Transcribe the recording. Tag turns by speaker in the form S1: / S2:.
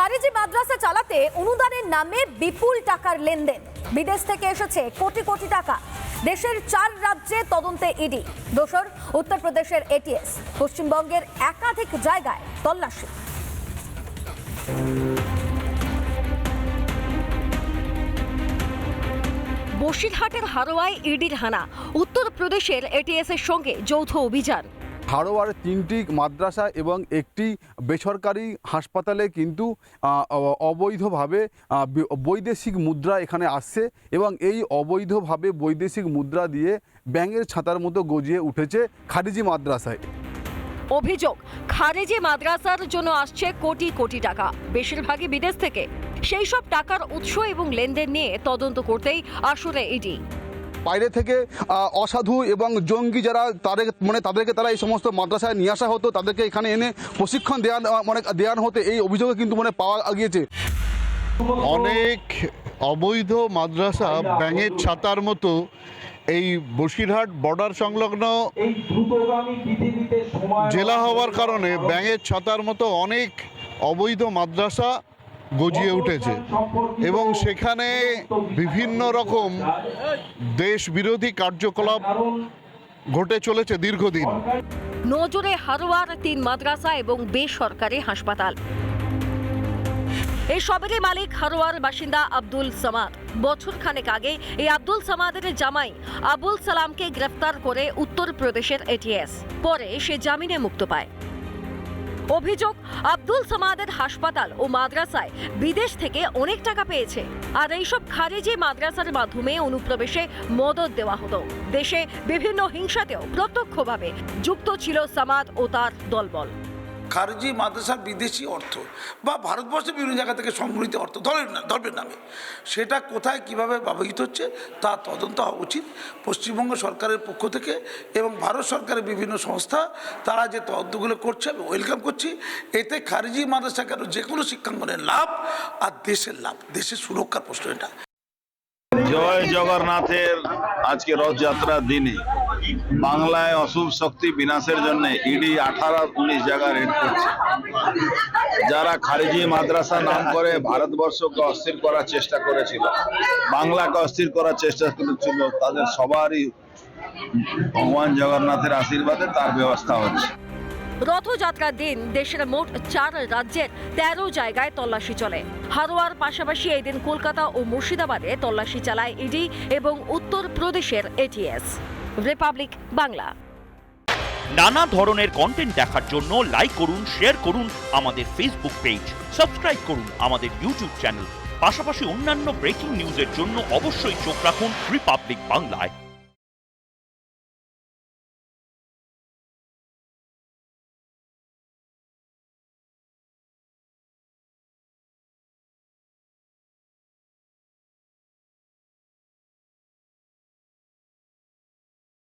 S1: খারেজি মাদ্রাসা চালাতে অনুদানের নামে বিপুল টাকার লেনদেন, বিদেশ থেকে এসেছে কোটি কোটি টাকা। দেশের 4 রাজ্যে তদন্তে ইডি, দোসর উত্তরপ্রদেশের এটিএস, পশ্চিমবঙ্গের একাধিক জায়গায় তল্লাশি। বসিরহাটের হারোয়ায় ইডির হানা, উত্তরপ্রদেশের এটিএস এর সঙ্গে যৌথ অভিযান।
S2: হারোয়ার 3টি মাদ্রাসা এবং একটি বেসরকারি হাসপাতালে কিন্তু অবৈধভাবে বৈদেশিক মুদ্রা এখানে আসছে এবং এই অবৈধভাবে বৈদেশিক মুদ্রা দিয়ে ব্যাঙের ছাতার মতো গজিয়ে উঠেছে খারেজি মাদ্রাসায়।
S1: অভিযোগ, খারেজি মাদ্রাসার জন্য আসছে কোটি কোটি টাকা, বেশিরভাগই বিদেশ থেকে। সেই সব টাকার উৎস এবং লেনদেন নিয়ে তদন্ত করতেই আসলে ইডি।
S2: বাইরে থেকে অসাধু এবং জঙ্গি যারা তাদেরকে তারা এই সমস্ত মাদ্রাসায় নিয়ে আসা হতো, তাদেরকে এখানে এনে প্রশিক্ষণ দেওয়ানো হতো, এই অভিযোগে কিন্তু পাওয়া গিয়েছে।
S3: অনেক অবৈধ মাদ্রাসা ব্যাঙের ছাতার মতো এই বসিরহাট বর্ডার সংলগ্ন জেলা হওয়ার কারণে ব্যাঙের ছাতার মতো অনেক অবৈধ মাদ্রাসা গজিয়ে উঠেছে এবং সেখানে বিভিন্ন রকম দেশ বিরোধী কার্যকলাপ ঘটে চলেছে দীর্ঘদিন।
S1: নজরে হারোয়ার 3 মাদ্রাসা এবং বেসরকারি হাসপাতাল। এই সবেরই মালিক হারোয়ার বাসিন্দা আব্দুল সামাদ। বছর খানেক আগে এই আব্দুল সামাদের জামাই আবুল সালামকে গ্রেফতার করে উত্তরপ্রদেশের এটিএস, পরে সে জামিনে মুক্ত পায়। অভিযোগ, আব্দুল সামাদের হাসপাতাল ও মাদ্রাসায় বিদেশ থেকে অনেক টাকা পেয়েছে, আর এইসব খারেজি মাদ্রাসার মাধ্যমে অনুপ্রবেশে মদত দেওয়া হতো। দেশে বিভিন্ন হিংসাতেও প্রত্যক্ষভাবে যুক্ত ছিল সামাদ ও তার দলবল।
S4: খারেজি মাদ্রাসার বিদেশি অর্থ বা ভারতবর্ষের বিভিন্ন জায়গা থেকে সংগৃহীত অর্থ ধর্মের নামে সেটা কোথায় কিভাবে ব্যবহৃত হচ্ছে তা তদন্ত হওয়া উচিত। পশ্চিমবঙ্গ সরকারের পক্ষ থেকে এবং ভারত সরকারের বিভিন্ন সংস্থা তারা যে তদন্তগুলো করছে আমি ওয়েলকাম করছি। এতে খারেজি মাদ্রাসা কেন যে কোনো শিক্ষাঙ্গনের লাভ আর দেশের লাভ, দেশের সুরক্ষার প্রশ্ন এটা।
S5: জয় জগন্নাথের আজকে রথযাত্রার দিনে বাংলায় অশুভ শক্তি বিনাশের জন্য ইডি 18-19 জায়গায় রেড করছে। যারা খারেজি মাদ্রাসা নাম করে ভারতবর্ষকে অস্থির করার চেষ্টা করেছিল, বাংলাকে অস্থির করার চেষ্টা করেছিল, তাদের সবারই ভগবান জগন্নাথের আশীর্বাদে তার ব্যবস্থা হচ্ছে।
S1: রথযাত্রার দিন দেশের মোট 4 রাজ্যের 13 জায়গায় তল্লাশি চলে। হারোয়ার পাশাপাশি এই দিন কলকাতা ও মুর্শিদাবাদে তল্লাশি চালায় ইডি এবং উত্তরপ্রদেশের এটিএস। রিপাবলিক বাংলা।
S6: নানা ধরনের কন্টেন্ট দেখার জন্য লাইক করুন, শেয়ার করুন আমাদের ফেসবুক পেজ, সাবস্ক্রাইব করুন আমাদের ইউটিউব চ্যানেল। পাশাপাশি অন্যান্য ব্রেকিং নিউজের জন্য অবশ্যই চোখ রাখুন রিপাবলিক বাংলায়।